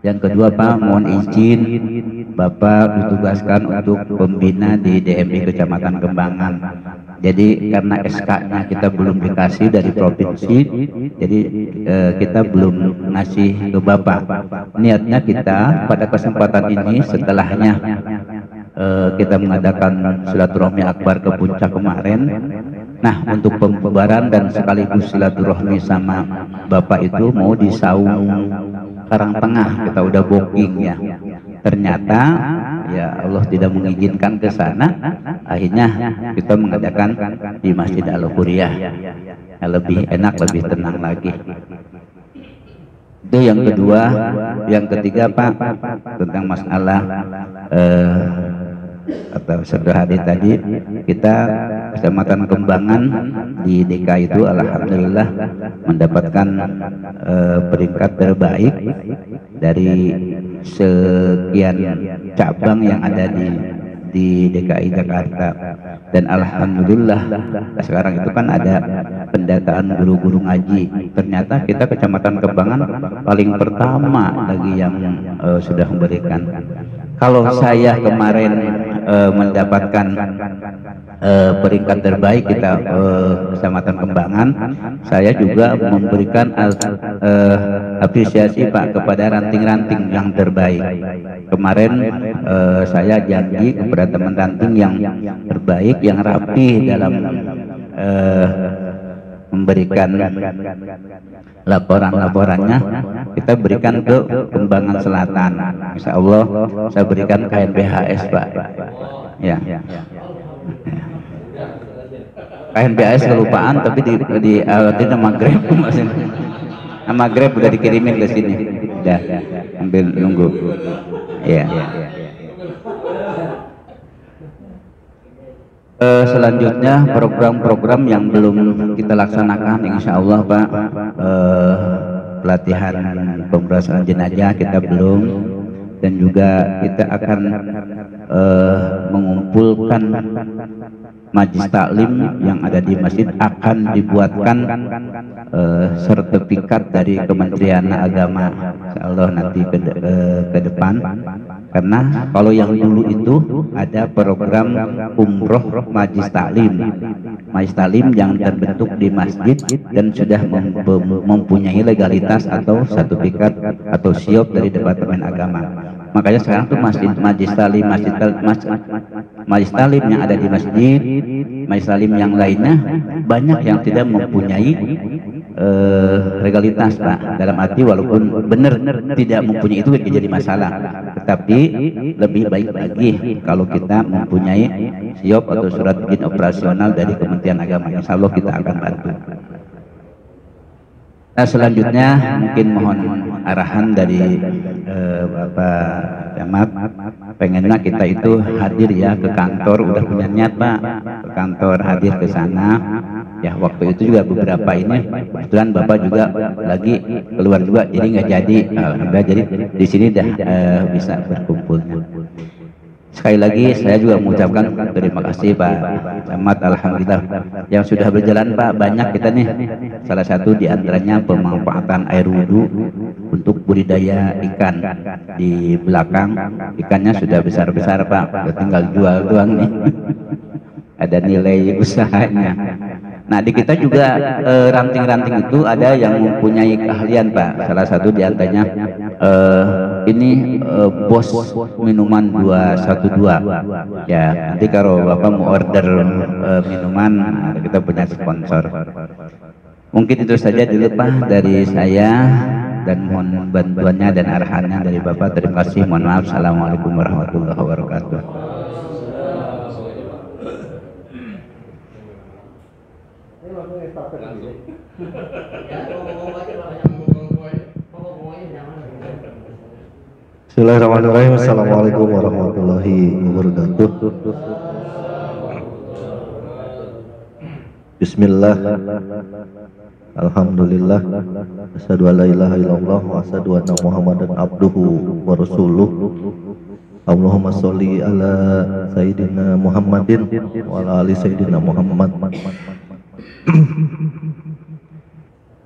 Yang kedua Pak, mohon izin Bapak ditugaskan untuk pembina di DMI Kecamatan Kembangan. Jadi karena SK-nya kita belum dikasih dari provinsi, jadi kita belum ngasih ke Bapak. Niatnya kita pada kesempatan ini setelahnya kita mengadakan silaturahmi akbar ke puncak kemarin. Nah, untuk pembubaran dan sekaligus silaturahmi sama Bapak itu mau di Saung Karangtengah, kita udah booking ya. Ternyata ya Allah tidak mengizinkan ke sana, akhirnya kita mengadakan di Masjid Al-Huriyah. Lebih enak, lebih tenang lagi. Itu yang kedua. Yang ketiga Pak, tentang masalah atau sederhana tadi, kita Kecamatan Kembangan di DKI itu alhamdulillah mendapatkan peringkat terbaik dari sekian cabang yang ada di DKI Jakarta. Dan alhamdulillah sekarang itu kan ada pendataan guru-guru ngaji. Ternyata kita Kecamatan Kembangan paling pertama lagi yang sudah memberikan. Kalau saya kemarin mendapatkan peringkat terbaik kita Kecamatan Kembangan, saya juga memberikan apresiasi Pak kepada ranting-ranting yang terbaik. Kemarin saya janji kepada teman ranting yang terbaik, yang rapi dalam memberikan laporan-laporannya, kita berikan ke Kembangan Selatan. Insya Allah saya berikan KNBHS Pak. Ya. KNBHS kelupaan, tapi di nama Grab, nama Grab udah dikirimin ke sini. Udah, ambil nunggu. Ya. Selanjutnya program-program yang belum kita laksanakan, insya Allah Pak, pelatihan pembersihan jenazah kita belum, dan juga kita akan mengumpulkan majlis taklim yang ada di masjid, akan dibuatkan sertifikat dari Kementerian Agama, insya Allah nanti ke depan. Karena kalau yang dulu itu ada program umroh majlis taklim yang terbentuk di masjid dan sudah mempunyai legalitas atau sertifikat atau siop dari Departemen Agama. Makanya sekarang tuh majlis taklim yang ada di masjid, majlis taklim yang lainnya banyak yang tidak mempunyai legalitas Pak. Dalam arti walaupun benar tidak mempunyai itu jadi masalah, tetapi lebih baik lagi kalau kita mempunyai siop atau surat izin operasional dari Kementerian Agama. Insya Allah kita akan bantu. Nah, selanjutnya mungkin mohon arahan dari Bapak Camat. Pengennya kita itu hadir ya ke kantor, udah punya niat Pak, ke kantor hadir ke sana. Ya waktu itu juga beberapa ini kebetulan Bapak juga lagi keluar juga, jadi nggak jadi. Alhamdulillah jadi di sini dah bisa berkumpul. Sekali lagi saya juga mengucapkan terima kasih Pak Camat, alhamdulillah yang sudah berjalan Pak banyak kita nih. Salah satu diantaranya pemanfaatan air wudhu untuk budidaya ikan. Di belakang ikannya sudah besar-besar Pak, tinggal jual doang nih. Ada nilai usahanya. Nah di kita juga ranting-ranting itu ada yang mempunyai keahlian Pak. Salah satu diantaranya ini bos minuman 212 ya. Nanti kalau Bapak mau order minuman, kita punya sponsor. Mungkin itu saja dulu Pak dari saya, dan mohon bantuannya dan arahannya dari Bapak. Terima kasih, mohon maaf. Assalamualaikum warahmatullahi wabarakatuh. Bismillahirrahmanirrahim. Assalamualaikum warahmatullahi wabarakatuh. Bismillah. Alhamdulillah. Asyhadu an la ilaha illallah wa asyhadu anna Muhammadan abduhu wa rasuluh. Allahumma sholli ala sayyidina Muhammadin wa ala ali sayyidina Muhammad.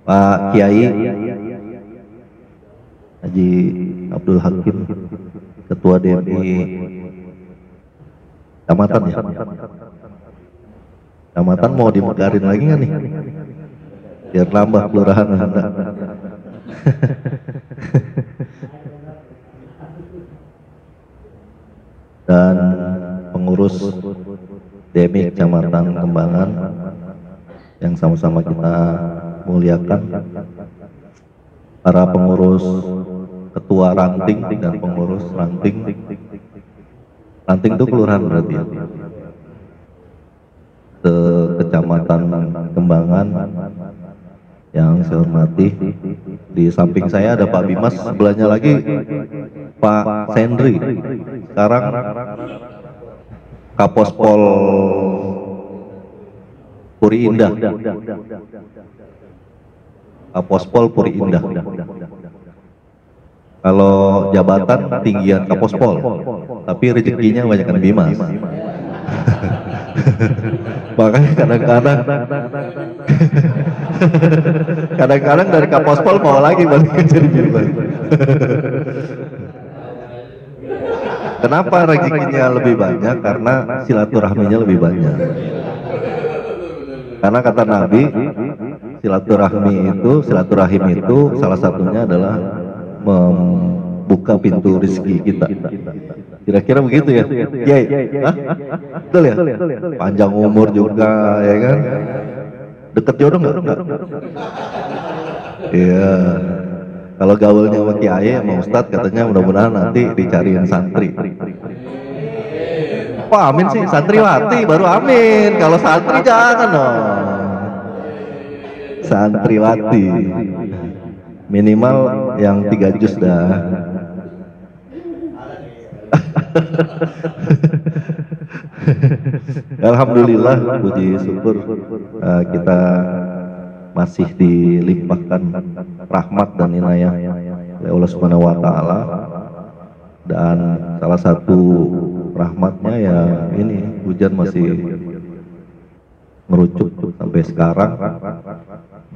Pak Kiai Haji Abdul Hakim, Ketua DMI Kecamatan ya. Kecamatan mau dimekarin lagi nggak nih? Biar nambah kelurahan Anda. Dan pengurus DMI Kecamatan Kembangan yang sama-sama kita muliakan, para pengurus ketua ranting dan pengurus ranting. Ranting itu kelurahan berarti ya. Kecamatan Kembangan yang saya hormati. Di samping saya ada Pak Bimas, sebelahnya lagi Pak Sendri, sekarang Kapospol Puri Indah. Kapospol Puri Indah. Kalau jabatan tinggian Kapospol, tapi rezekinya banyakkan Bimas. Makanya kadang-kadang dari Kapospol mau lagi balik jadi Bimas. Kenapa rezekinya lebih banyak? Karena silaturahminya lebih banyak. Karena kata Nabi, silaturahim itu salah satunya adalah membuka pintu rezeki kita. Kira-kira begitu ya? Iya, betul ya? Panjang umur juga, ya kan? Deket jodoh nggak? Iya. Kalau gaulnya sama Kiai sama Ustadz katanya mudah-mudahan nanti dicariin santri. Kok amin sih? Santriwati baru amin. Kalau santri jangan dong. Santriwati. Minimal yang 3 juz dah. Alhamdulillah, puji syukur kita masih dilimpahkan rahmat dan inayah oleh Allah Subhanahu wa taala, dan salah satu rahmatnya ya ini hujan masih merucuk sampai sekarang.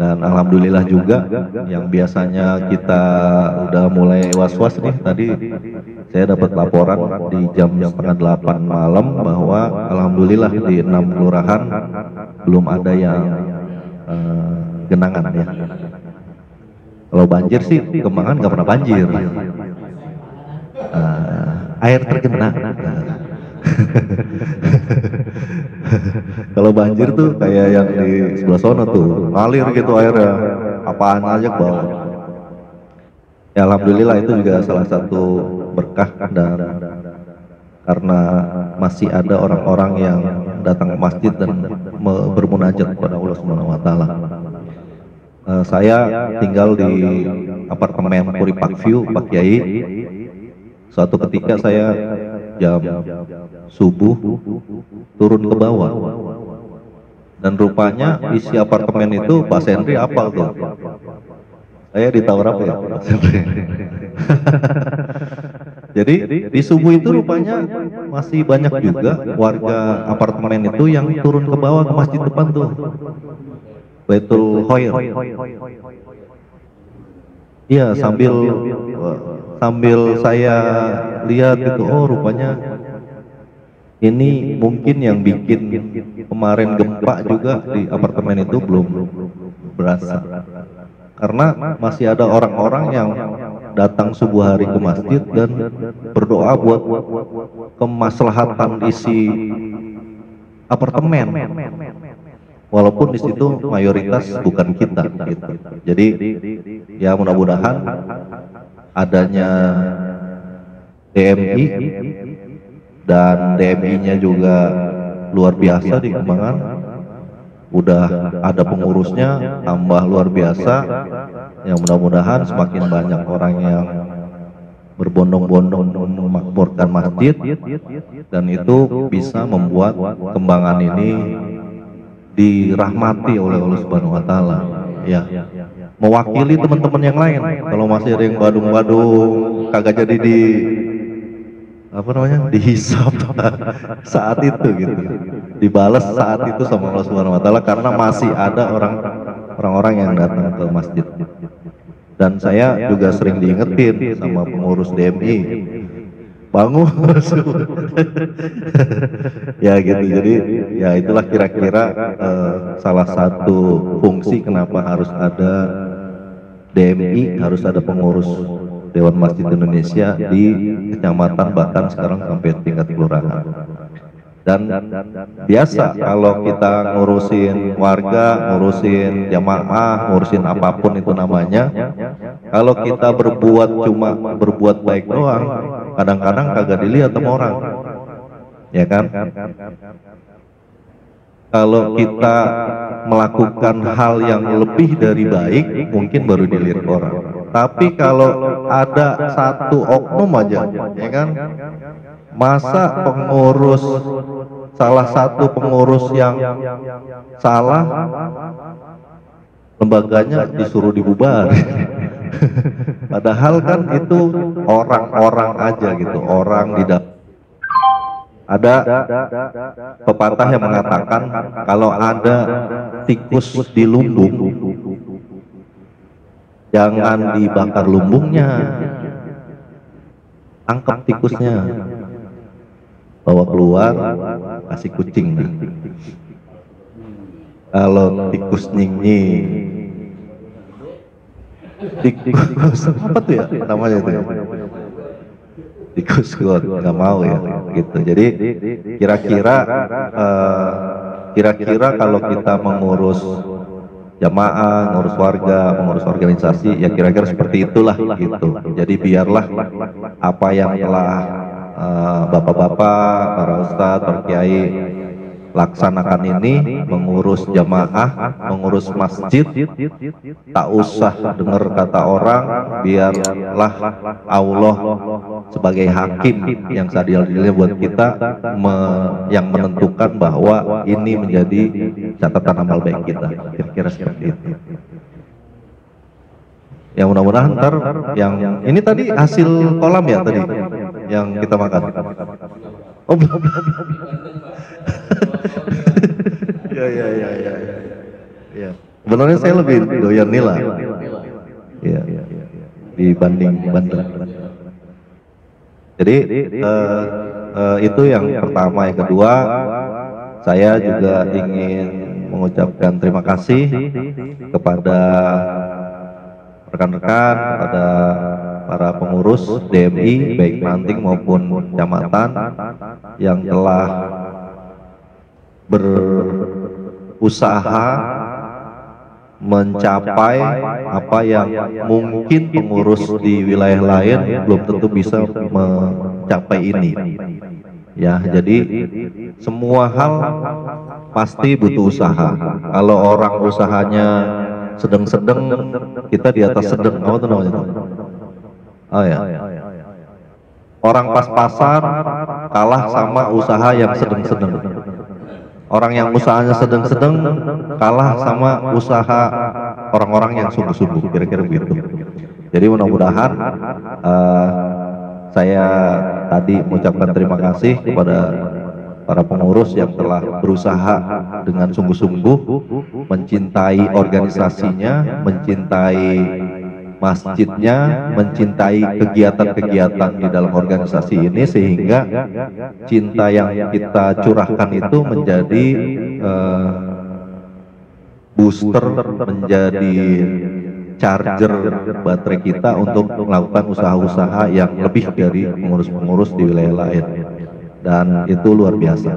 Dan alhamdulillah juga yang biasanya kita udah mulai was-was nih, tadi saya dapat laporan di jam 7:30 malam bahwa alhamdulillah di 6 kelurahan belum ada yang genangan ya. Kalau banjir sih Kembangan nggak pernah banjir. Air tergenang. Kalau banjir tuh kayak yang di sebelah sana tuh, ngalir gitu airnya, apaan aja ke bawah. Ya alhamdulillah itu juga salah satu berkah, dan karena masih ada orang-orang yang datang ke masjid dan bermunajat kepada Allah Subhanahu wa taala. Saya tinggal di apartemen Puri Park View, Pak Kiai. Suatu ketika saya jam subuh turun ke bawah, dan rupanya isi apartemen itu Pak Sendri apal tuh. Saya ditawar apa ya Pak Sendri? Jadi di subuh itu rupanya masih banyak juga warga apartemen itu yang turun ke bawah ke masjid depan tuh, Baitul Khair. Iya, sambil saya lihat gitu, oh rupanya ini mungkin yang bikin kemarin gempa juga di apartemen itu belum berasa, karena masih ada orang-orang yang datang subuh hari ke masjid dan berdoa buat kemaslahatan isi apartemen, walaupun di situ mayoritas bukan kita gitu. Jadi ya mudah-mudahan adanya DMI, dan DMI-nya juga luar biasa di Kembangan, udah ada pengurusnya tambah luar biasa. Yang mudah-mudahan semakin banyak orang yang berbondong-bondong memakmurkan masjid, dan itu bisa membuat Kembangan ini dirahmati oleh Allah Subhanahu wa taala ya, mewakili teman-teman yang lain. Kalau masih ada yang badung-badung kagak jadi di apa namanya, dihisap saat itu gitu, dibalas saat itu sama Allah Subhanahu wa taala, karena masih ada orang-orang yang datang ke masjid. Dan saya juga sering diingetin sama pengurus DMI, bangun. Ya gitu, jadi ya itulah kira-kira salah satu fungsi kenapa harus ada DMI, harus ada pengurus Dewan Masjid Indonesia di kecamatan, bahkan sekarang sampai tingkat kelurahan. Dan biasa kalau kita ngurusin warga, ngurusin jamaah, ngurusin apapun itu namanya, kalau kita cuma berbuat baik doang, kadang-kadang kagak dilihat sama orang, ya kan? Kalau kita melakukan hal yang lebih dari baik, mungkin baru dilihat orang. Tapi kalau ada satu oknum aja, ya kan? Masa pengurus, salah satu pengurus yang salah, lembaganya disuruh dibubar. Padahal kan itu orang-orang aja gitu, orang di dalam. Ada pepatah yang mengatakan kalau ada tikus di lumbung, jangan dibakar lumbungnya, tangkap tikusnya, bawa keluar, kasih kucing. Kalau tikus nyinyi, tikus apa tuh ya namanya itu? Tikus got nggak mau ya, gitu. Jadi kira-kira kalau kita mengurus jamaah, ngurus warga, mengurus organisasi, ya kira-kira seperti itulah gitu. Jadi biarlah apa yang telah bapak-bapak, para ustadz, para kiai laksanakan ini, mengurus jamaah, mengurus masjid, tak usah dengar kata orang, biarlah Allah sebagai hakim yang seadil-adilnya buat kita yang menentukan bahwa ini menjadi catatan amal baik kita, kira-kira seperti itu. Ya mudah-mudahan ntar yang ini tadi hasil kolam ya tadi yang kita makan. Oh belum. Ya. Sebenarnya saya lebih doyan nila. Ya. Dibanding Banten. Jadi itu yang pertama. Yang kedua, saya juga ingin mengucapkan terima kasih kepada rekan-rekan, kepada para pengurus DMI baik Manting maupun kecamatan yang telah berusaha mencapai apa yang mungkin pengurus di wilayah lain belum tentu bisa mencapai ini. Ya, jadi semua hal pasti butuh usaha. Kalau orang usahanya sedang-sedang, kita di atas sedang. Apa tuh namanya? Oh ya. Orang pas-pasan kalah sama usaha yang sedang-sedang. Orang yang usahanya sedang-sedang kalah sama usaha orang-orang yang sungguh-sungguh, kira-kira begitu. Jadi mudah-mudahan saya tadi mengucapkan terima kasih kepada para pengurus yang telah berusaha dengan sungguh-sungguh mencintai organisasinya, mencintai masjidnya, mencintai kegiatan-kegiatan di dalam organisasi ini, sehingga cinta yang kita curahkan itu menjadi booster, menjadi charger baterai kita untuk melakukan usaha-usaha yang lebih dari pengurus-pengurus di wilayah lain. Dan itu luar biasa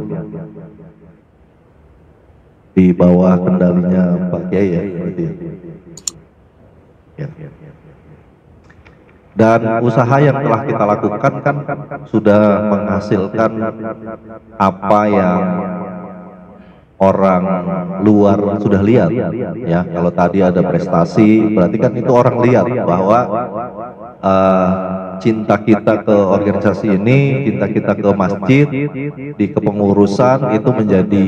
di bawah kendalinya Pak Kiai ya, berarti ya. Dan usaha yang telah kita lakukan kan sudah menghasilkan apa yang orang luar sudah lihat ya. Kalau tadi ada prestasi, berarti kan itu orang lihat bahwa cinta kita ke organisasi ini, cinta kita ke masjid, di kepengurusan itu menjadi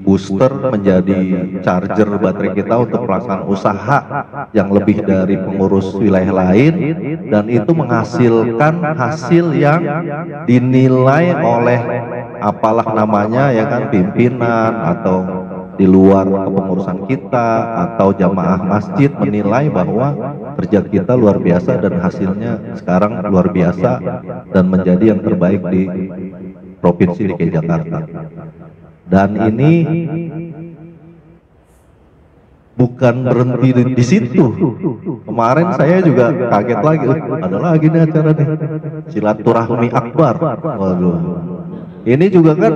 booster, menjadi charger baterai kita untuk pelaksanaan usaha yang lebih dari pengurus wilayah lain, dan itu menghasilkan hasil yang dinilai oleh apalah namanya ya kan, pimpinan atau di luar kepengurusan kita atau jamaah masjid menilai bahwa kerja kita luar biasa dan hasilnya sekarang luar biasa dan menjadi yang terbaik di Provinsi DKI Jakarta. Dan ini bukan berhenti di situ. Kemarin saya juga kaget lagi, ada lagi nih acara nih, silaturahmi akbar. Waduh, ini juga kan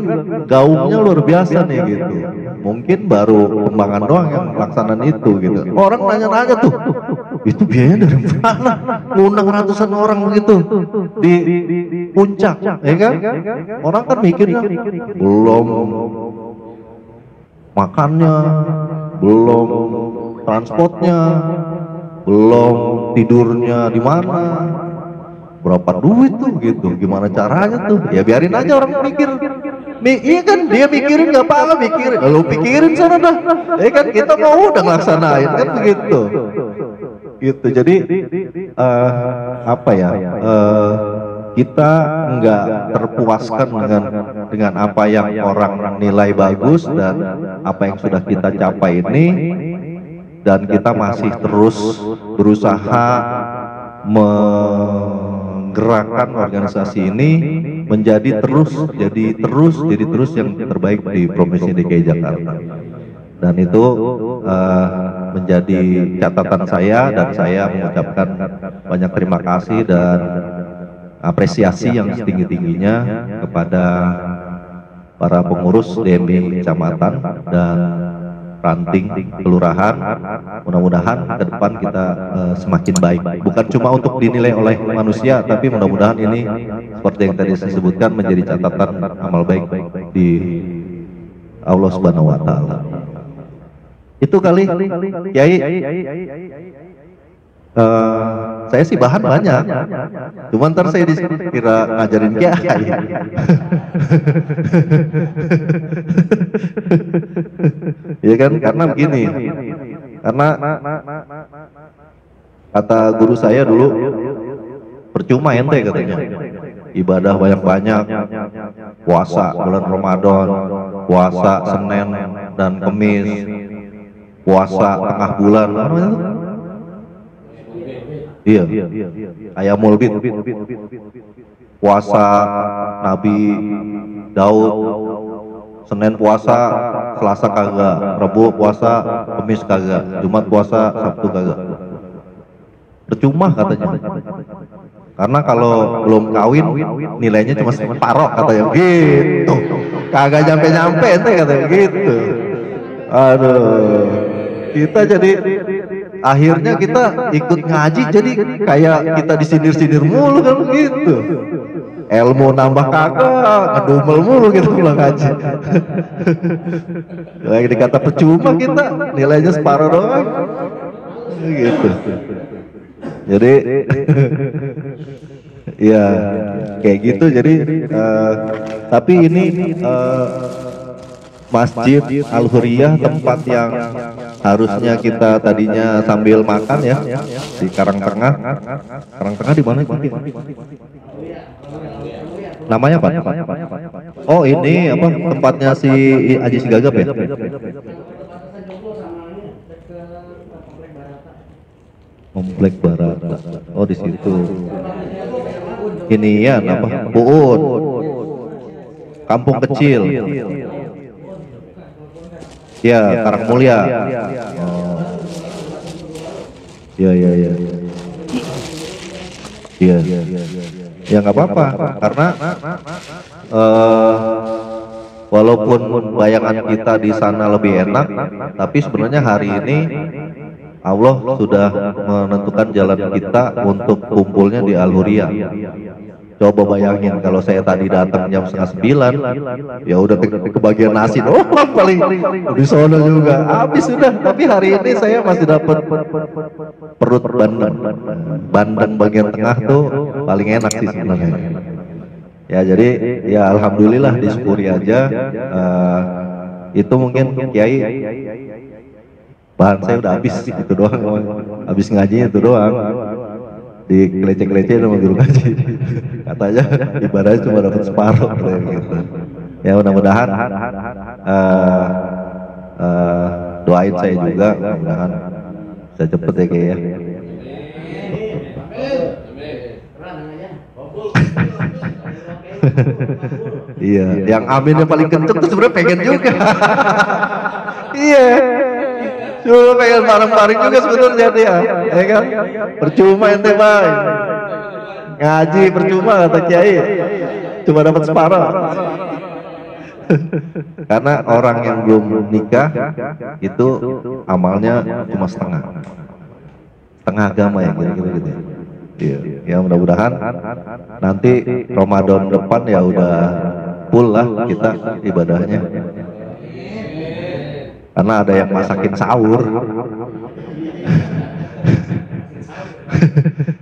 gaungnya luar biasa nih gitu. Mungkin baru Kembangan doang yang pelaksanaan itu gitu. Orang nanya-nanya tuh, itu biayanya dari mana? Ngundang ratusan orang begitu di puncak, ya kan? Orang kan mikirnya belum makannya, belum transportnya, belum tidurnya di mana, berapa duit tuh gitu, gimana caranya tuh? Ya biarin aja orang mikir. Iya kan, dia mikirin nggak apa-apa, mikirin, lalu pikirin sana dah. Ya kan, kita mau udah ngelaksanain kan begitu. Gitu. Jadi apa ya? Kita nggak terpuaskan dengan apa yang orang nilai bagus dan apa yang sudah kita capai ini, dan kita masih terus berusaha menggerakkan organisasi ini menjadi terus yang terbaik di Provinsi DKI Jakarta. Dan itu menjadi catatan saya, dan saya mengucapkan banyak terima kasih dan apresiasi yang setinggi-tingginya kepada para pengurus DMI Kecamatan dan ranting kelurahan. Mudah-mudahan ke depan kita semakin baik, bukan cuma untuk dinilai oleh manusia, tapi mudah-mudahan ini seperti yang tadi saya sebutkan menjadi catatan amal baik di Allah Subhanahu wa Ta'ala. Itu kali Kiai. Saya sih bahan banyak, cuman ntar saya dikira ngajarin Kiai. Ya kan, karena begini, karena kata guru saya dulu, percuma ente katanya ibadah banyak-banyak, puasa bulan Ramadan, puasa Senin dan Kamis, puasa tengah bulan, apa namanya itu? Iya, Ayamul Bid, puasa Nabi Daud, Senin puasa, Selasa kagak, Rabu puasa, Kamis kagak, Jumat puasa, Sabtu kagak. Percuma katanya, karena kalau belum kawin nilainya cuma separoh katanya gitu, kagak nyampe-nyampe ente katanya gitu. Aduh, kita jadi akhirnya kita ikut ngaji jadi kayak kita disindir-sindir mulu kan gitu. Ilmu nambah kagak, ngedumel mulu gitu pulang ngaji. Lagi dikata percuma kita, nilainya separuh doang. Gitu. Jadi ya kayak gitu. Jadi tapi ini Masjid Al-Huriyah, tempat yang harusnya kita tadinya sambil makan ya di Karangtengah. Karangtengah di mana? Namanya apa? Oh ini apa, tempatnya si Aji Sigagap ya? Komplek Barata. Oh di situ. Ini ya apa? Buun. Kampung kecil. Ya, Karang Mulia. Oh. Ya. Iya. Ya nggak apa-apa, karena walaupun bayangan kita di sana lebih enak, tapi sebenarnya hari ini Allah sudah menentukan jalan kita untuk kumpulnya di Al-Huriyah. Coba bayangin kalau saya tadi datang jam 8:30, ya udah kebagian nasi doang paling di sono juga habis sudah. Tapi hari ini saya masih dapat perut bandeng bagian tengah tuh paling enak sih sebenarnya. Ya jadi ya alhamdulillah disyukuri aja. Itu mungkin Kiai bahan saya udah habis itu doang, habis ngaji itu doang. Di keleceh-keleceh sama guru ngaji katanya ibadahnya cuma dapat separuh gitu. Ya mudah-mudahan Doain saya juga, mudah-mudahan bisa cepet ya kayak ya. Iya, yang aminnya paling kenceng tuh sebenarnya pengen juga. Iya, cuma pengen bareng-bareng juga sebenarnya dia, ya kan? Percuma ente bang, ngaji percuma kata Kiai, cuma dapat separuh. Karena orang yang belum nikah itu amalnya cuma setengah agama ya kira-kira gitu. Iya, ya mudah-mudahan nanti Ramadan depan ya udah full lah kita ibadahnya. Karena ada yang masakin sahur.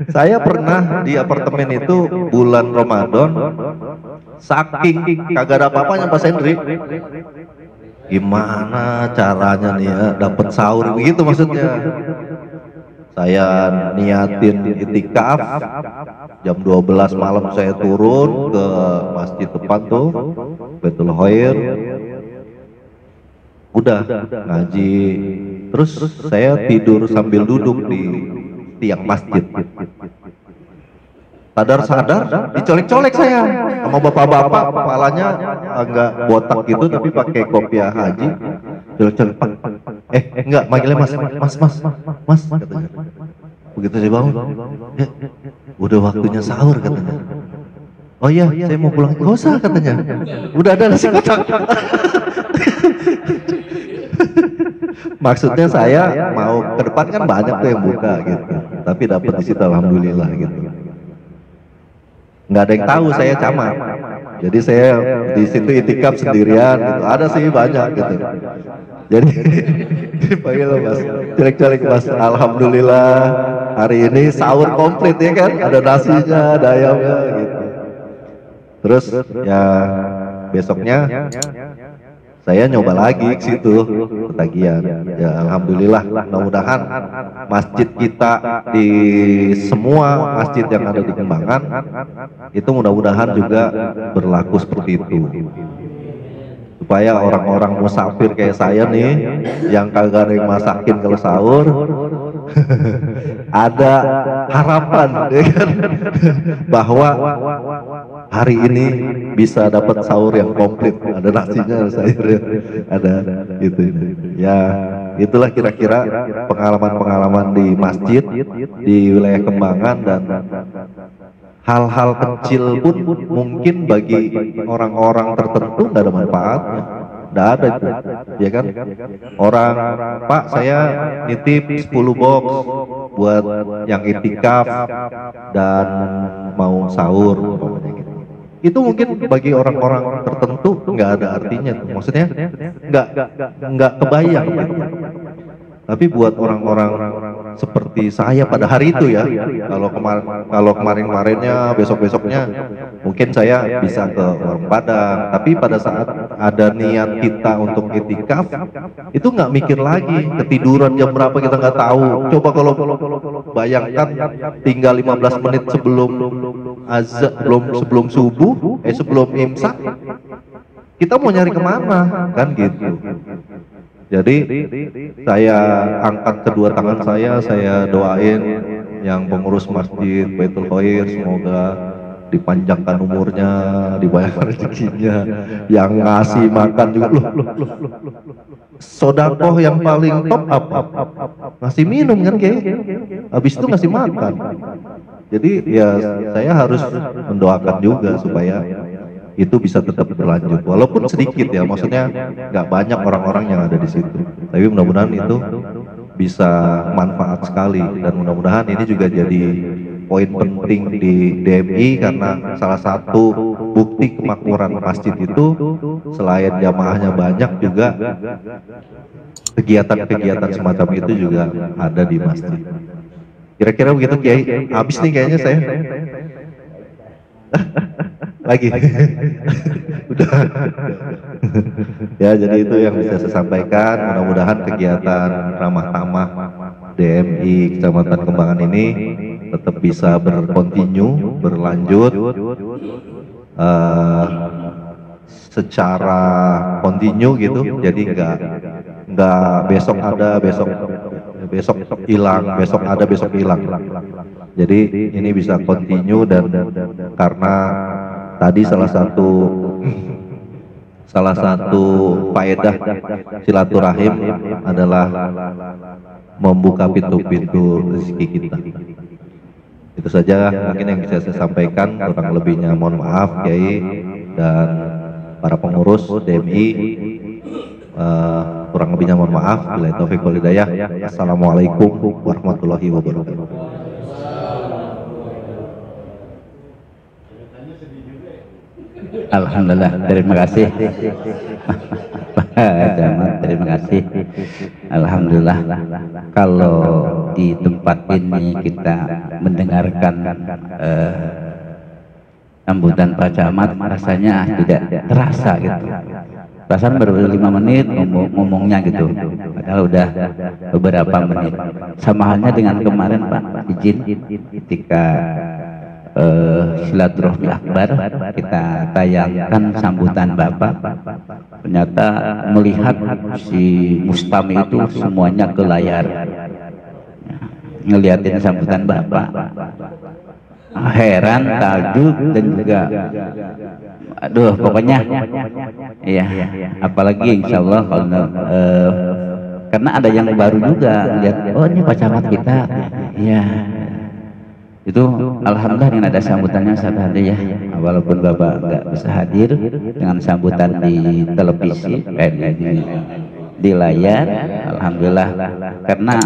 Saya pernah di apartemen itu bulan Ramadan, saking kagak ada apa-apanya Pak Sendri. Gimana caranya nih ya dapat sahur begitu maksudnya. Saya niatin itikaf jam 12 malam, saya turun ke masjid depan tuh Baitul Khair, udah ngaji, terus saya tidur sambil duduk di tiang masjid. Sadar-sadar dicolek-colek saya sama bapak-bapak, kepalanya agak botak gitu tapi pakai kopiah haji. Colek-colek, enggak, manggilnya mas katanya. Begitu saya bangun, udah waktunya sahur katanya. Oh iya, saya mau pulang. Gak usah katanya, udah ada nasi kotak. Maksudnya saya mau ke depan kan banyak tuh yang buka gitu, tapi dapat di situ alhamdulillah gitu. Nggak ada yang tahu saya camat, jadi saya di situ itikaf sendirian gitu. Ada sih banyak gitu. Jadi panggil mas, colek-colek mas, alhamdulillah hari ini sahur komplit ya kan, ada nasinya, ada ayamnya gitu. Terus ya besoknya saya nyoba lagi ke situ ketagihan. Ya alhamdulillah, mudah-mudahan masjid kita di semua masjid yang ada di Kembangan itu mudah-mudahan juga berlaku seperti itu. Supaya orang-orang musafir kayak saya nih yang kagak ada yang masakin kalau sahur ada harapan ya kan? Bahwa hari ini bisa dapat sahur yang komplit, ada nasinya, sayurnya, ada gitu. Ya itulah kira-kira pengalaman-pengalaman di masjid di wilayah Kembangan, dan hal-hal kecil pun mungkin bagi orang-orang tertentu nggak ada manfaatnya, nggak ada itu, ya kan? Orang, Pak saya nitip 10 box buat yang itikaf dan mau sahur, itu mungkin bagi orang-orang tertentu nggak ada artinya tuh. Maksudnya nggak kebayang gitu. Tapi buat orang-orang seperti saya pada hari itu ya, kalau kemarinnya besok-besoknya mungkin saya bisa ke warung Padang, tapi pada saat ada niat kita untuk itikaf itu nggak mikir lagi ketiduran jam berapa kita nggak tahu. Coba kalau bayangkan tinggal 15 menit sebelum azan, sebelum subuh, sebelum imsak, kita mau nyari kemana kan gitu. Jadi saya angkat kedua tangan saya doain yang pengurus masjid Baitul Khair, semoga dipanjangkan umurnya, dibayar rezekinya, yang ngasih makan juga. Loh. Sodakoh yang paling top apa? Ngasih minum kan kayak, habis itu ngasih makan. Jadi ya saya harus mendoakan juga supaya itu bisa tetap berlanjut, walaupun sedikit ya, maksudnya nggak banyak orang-orang yang ada di situ, tapi mudah-mudahan itu bisa manfaat sekali, dan mudah-mudahan ini juga jadi poin penting di DMI, karena salah satu bukti kemakmuran masjid itu selain jamaahnya banyak juga kegiatan-kegiatan semacam itu juga ada di masjid. Kira-kira begitu Kiai. Habis nih kayaknya saya. Lagi udah ya, jadi itu yang bisa saya sampaikan. Mudah-mudahan kegiatan ramah tamah DMI Kecamatan Kembangan ini tetap bisa berkontinu, berlanjut secara kontinu gitu, jadi nggak besok ada, besok hilang, besok ada, besok hilang. Jadi ini bisa continue, dan karena tadi salah satu faedah silaturahim adalah membuka pintu-pintu rezeki kita. Itu saja mungkin yang bisa saya sampaikan, kurang lebihnya mohon maaf Kiai dan para pengurus DMI. Kurang lebihnya mohon maaf. Bila taufik wal hidayah. Assalamualaikum warahmatullahi wabarakatuh. Alhamdulillah, terima kasih. Terima kasih. Alhamdulillah, kalau di tempat ini kita mendengarkan sambutan Pak Camat, rasanya tidak terasa gitu. Perasaan baru 5 menit ngomongnya gitu, padahal udah beberapa menit. Sama halnya dengan kemarin Pak, izin ketika silaturahmi akbar kita tayangkan sambutan Bapak, ternyata melihat si Mustami itu semuanya ke layar ngeliatin sambutan Bapak, heran, takjub, dan juga aduh pokoknya iya, apalagi insya Allah kalau karena ada yang baru juga lihat, oh ini Pak Camat kita, iya itu alhamdulillah dengan ada sambutannya saat hadir ya, walaupun Bapak nggak bisa hadir dengan sambutan di televisi di layar, alhamdulillah, karena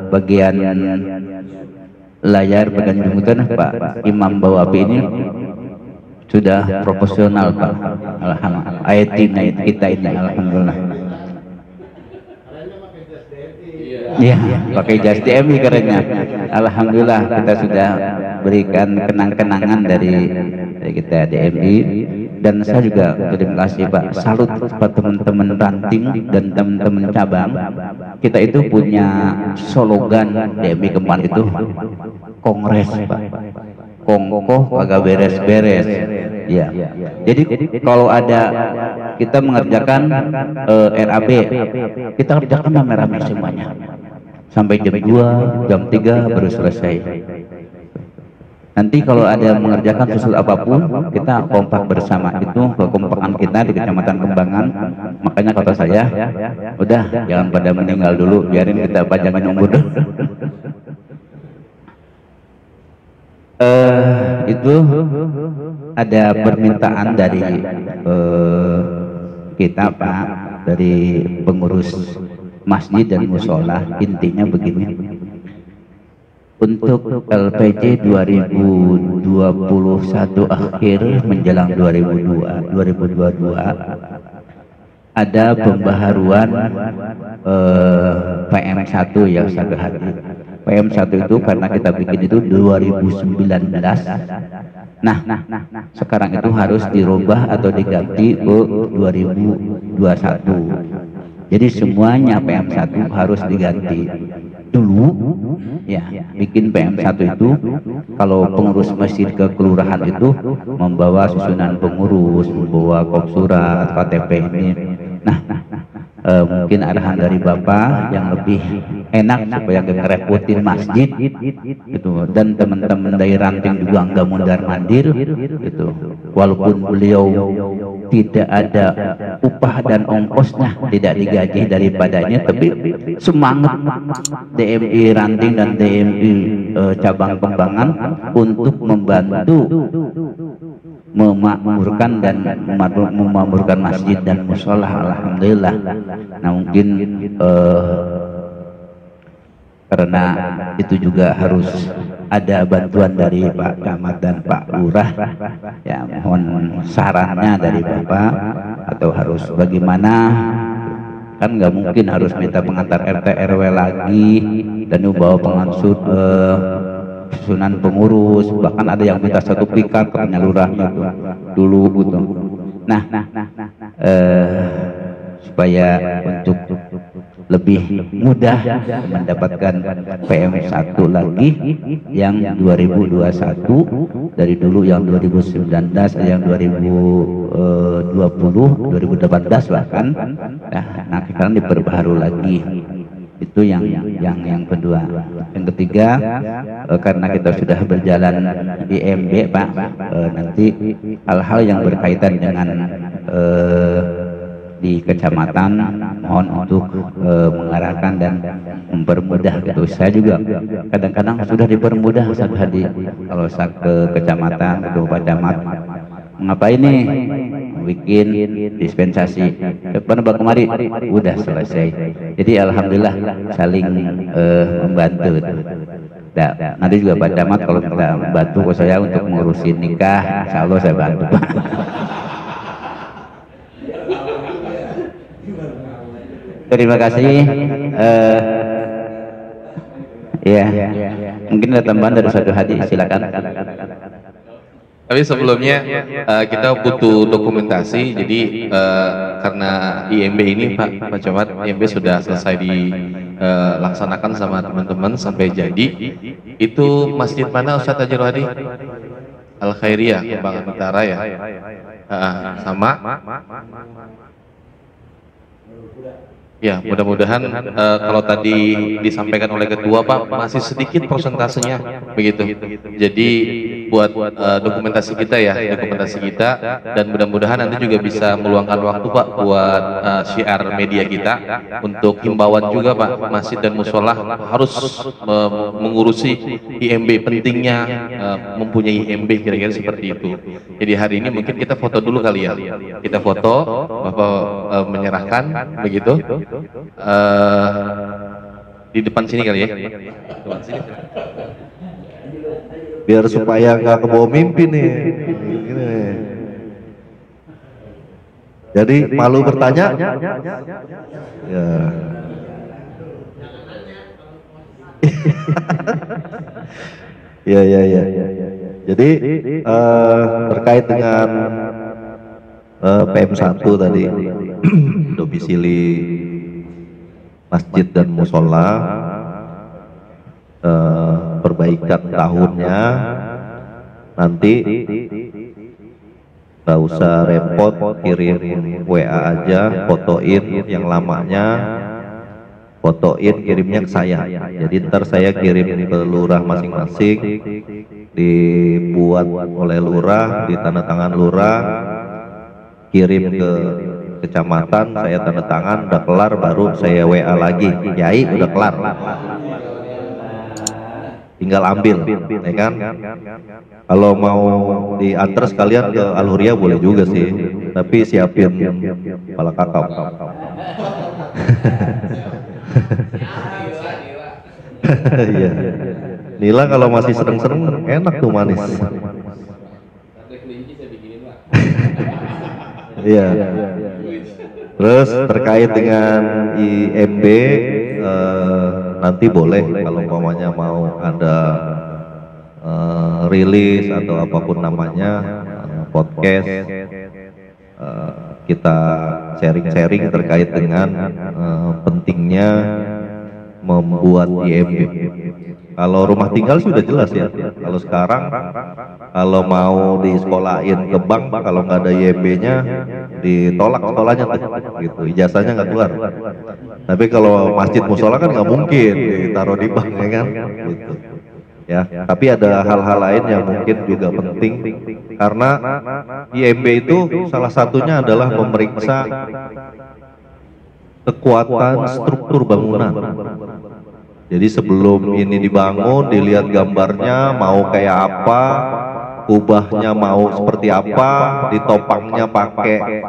bagian layar bagian jemputan Pak Imam Bawapi ini sudah profesional Pak, alhamdulillah, IT kita ini alhamdulillah. Iya, pakai jas DMI kerennya. Alhamdulillah kita sudah berikan kenang-kenangan dari kita DMI, dan saya juga terima kasih Pak, salut buat teman-teman ranting dan teman-teman cabang. Kita itu punya slogan DMI Kempan itu kongres Pak, kongkoh kagak beres-beres. Ya, jadi kalau ada kita mengerjakan RAB, kita kerjakan rame-rame semuanya sampai jam 2, jam 3 baru selesai. Nanti kalau ada mengerjakan sesuatu apapun, kita kompak bersama. Itu kekompakan kita di Kecamatan Kembangan. Makanya kata saya, udah jangan pada meninggal dulu, biarin kita panjangin umur dulu. Itu ada permintaan dari kita Pak, dari pengurus masjid dan musola. Intinya begini, untuk LPJ 2021 akhir menjelang 2022 ada pembaharuan PM1 yang saya hadir. PM1 itu karena kita bikin itu 2019. Nah, sekarang itu harus dirubah atau diganti ke 2021. Jadi semuanya PM1 harus diganti. Dulu ya bikin PM1 itu kalau pengurus masjid ke kelurahan itu membawa susunan pengurus, membawa kop surat, KTP ini. Nah, mungkin arahan dari Bapak yang lebih enak supaya nggak ngerepotin masjid gitu, dan teman-teman dari ranting juga nggak mundar-mandir gitu, walaupun beliau tidak ada upah dan ongkosnya, tidak digaji daripadanya, tapi semangat DMI ranting dan DMI cabang Kembangan untuk membantu memakmurkan dan memakmurkan masjid dan musola, alhamdulillah. Nah mungkin karena itu juga harus ada bantuan dari Pak Camat dan Pak Lurah, ya mohon sarannya dari Bapak, atau harus bagaimana, kan nggak mungkin harus minta pengantar RT RW lagi dan bawa pengansur susunan pengurus, bahkan ada yang minta satu pikat katanya lurahnya tuh dulu gitu. Nah supaya untuk lebih mudah mendapatkan PM1 lagi yang 2021 dari dulu yang 2019 yang 2020 2018 bahkan nah sekarang diperbaharui lagi. Itu yang kedua. Yang ketiga, karena kita sudah berjalan IMB Pak, nanti hal-hal yang berkaitan dengan di kecamatan mohon untuk mengarahkan dan mempermudah gitu. Saya juga kadang-kadang sudah dipermudah Ustaz Hadi kalau saya ke kecamatan ke Pak Camat, ngapain nih bikin dispensasi depan Pak kemari udah selesai. Jadi alhamdulillah saling membantu. Nah, nanti juga Pak Camat kalau minta bantu ke saya untuk ngurusin nikah, insya Allah saya bantu. Terima kasih. Ya, mungkin ada tambahan dari Ustaz Hadi, silakan. Tapi sebelumnya kita butuh dokumentasi. Jadi karena IMB ini Pak Camat, IMB sudah selesai dilaksanakan sama teman-teman sampai jadi. Itu masjid mana Ustaz Tajir Hadi? Al Khairiyah Kembangan Utara ya. Sama. Ya, mudah-mudahan kalau tadi disampaikan oleh ketua Pak masih sedikit persentasenya begitu. Jadi buat dokumentasi kita ya, dokumentasi kita, dan mudah-mudahan nanti juga bisa meluangkan waktu Pak buat syiar media kita untuk himbauan juga Pak, masjid dan musola harus mengurusi IMB, pentingnya mempunyai IMB, kira-kira seperti itu. Jadi hari ini mungkin kita foto dulu kali ya, kita foto Bapak menyerahkan begitu. Di depan sini kali ya. Depan sini. Biar supaya nggak kebawa mimpi nih. Gini. Jadi malu bertanya? Ya. Ya. Jadi terkait dengan PM1 tadi, domisili masjid dan musola, perbaikan tahunnya nanti nggak usah repot, kirim WA aja, fotoin yang lamanya, fotoin kirimnya ke saya. Jadi ntar saya kirim ke lurah masing-masing, dibuat oleh lurah, ditandatangan lurah, kirim ke kecamatan, saya tanda tangan, udah kelar baru saya WA lagi, Yai udah kelar, tinggal ambil, ya kan? Kalau mau diantar sekalian ke Al-Huriyah boleh juga sih, tapi siapin kepala kakao. Iya, Nila kalau masih seneng-seneng enak tuh manis. Iya. Terus terkait dengan IMB, nanti boleh kalau umpamanya mau ada rilis atau apapun namanya, podcast, kita sharing-sharing terkait dengan pentingnya membuat IMB. Kalau rumah tinggal sudah jelas ya. Kalau sekarang kalau mau disekolahin ke bank, kalau nggak ada IMB-nya ditolak sekolahnya gitu, ijazahnya nggak keluar. Tapi kalau masjid musola kan nggak mungkin ditaruh di bank, ya kan? Gitu. Ya. Tapi ada hal-hal lain yang mungkin juga penting, karena IMB itu salah satunya adalah memeriksa kekuatan struktur bangunan. Jadi sebelum ini dibangun, dilihat gambarnya mau kayak apa, kubahnya mau seperti apa, ditopangnya pakai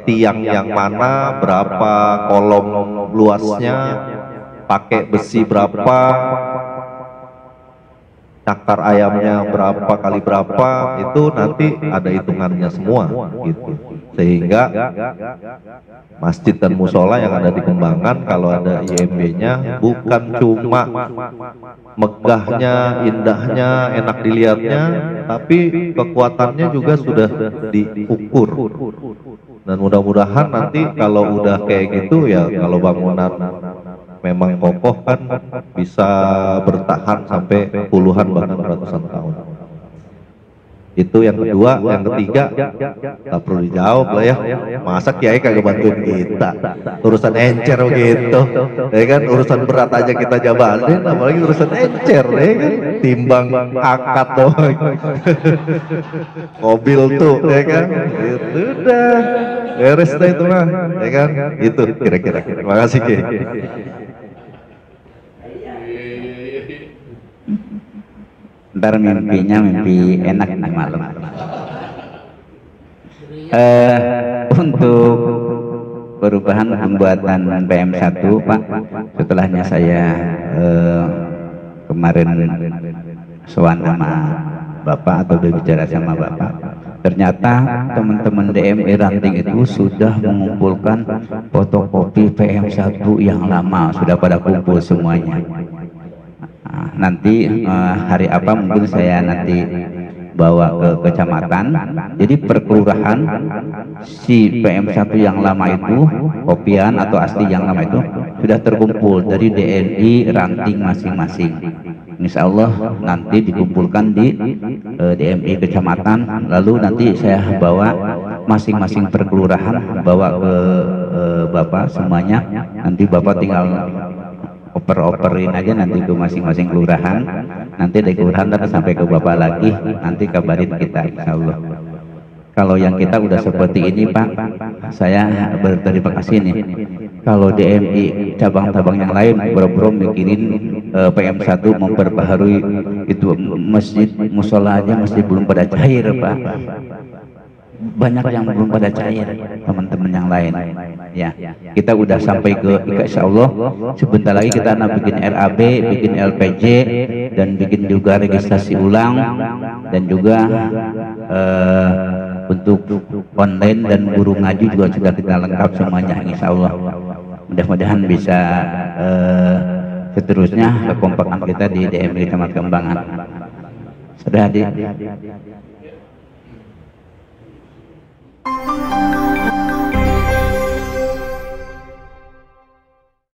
tiang yang mana, berapa kolom luasnya, pakai besi berapa, cakar ayamnya berapa kali berapa, itu nanti ada hitungannya semua gitu. Sehingga masjid dan musola yang ada di Kembangan kalau ada IMB-nya bukan cuma megahnya, indahnya, enak dilihatnya, tapi kekuatannya juga sudah diukur. Dan mudah-mudahan nanti kalau udah kayak gitu ya, kalau bangunan memang kokoh kan bisa bertahan sampai puluhan bahkan ratusan tahun. Itu yang kedua. Yang ketiga, tak perlu dijawab lah ya, masa kiai kagak bantuin kita urusan encer gitu ya kan, urusan berat aja kita jabanin, apalagi urusan encer ya kan, timbang akad doang mobil tuh ya kan, itu udah beres deh itu mah ya kan, itu kira-kira. Terima kasih Ki. Ntar mimpinya mimpi enak nih malam. Untuk perubahan pembuatan PM1 Pak, setelahnya saya kemarin sowan sama Bapak atau berbicara sama Bapak, ternyata teman-teman DMI Ranting itu sudah mengumpulkan fotokopi PM1 yang lama, sudah pada kumpul semuanya. Nanti hari apa mungkin saya nanti bawa ke kecamatan, jadi per kelurahan si PM1 yang lama itu, kopian atau asli yang lama itu sudah terkumpul dari DNI Ranting masing-masing. Insya Allah nanti dikumpulkan di DMI kecamatan, lalu nanti saya bawa masing-masing per kelurahan, bawa ke Bapak semuanya, nanti Bapak tinggal oper-operin aja nanti ke masing-masing kelurahan, nanti dari kelurahan terus sampai ke Bapak lagi, nanti kabarin kita insya Allah. Kalau yang kita udah seperti ini Pak, saya berterima kasih nih. Kalau DMI cabang-cabang yang lain boro-boro mikirin PM1 memperbaharui itu masjid, musola aja masih belum pada cair Pak. Banyak yang belum pada cair teman-teman yang lain ya. Kita udah sampai ke insya Allah sebentar lagi kita nak bikin RAB, bikin LPJ, dan bikin juga registrasi ulang, dan juga untuk online dan guru ngaji juga sudah kita lengkap semuanya insya Allah. Mudah-mudahan bisa seterusnya kekompakan kita di DMI Kecamatan Kembangan. Sudah hadir.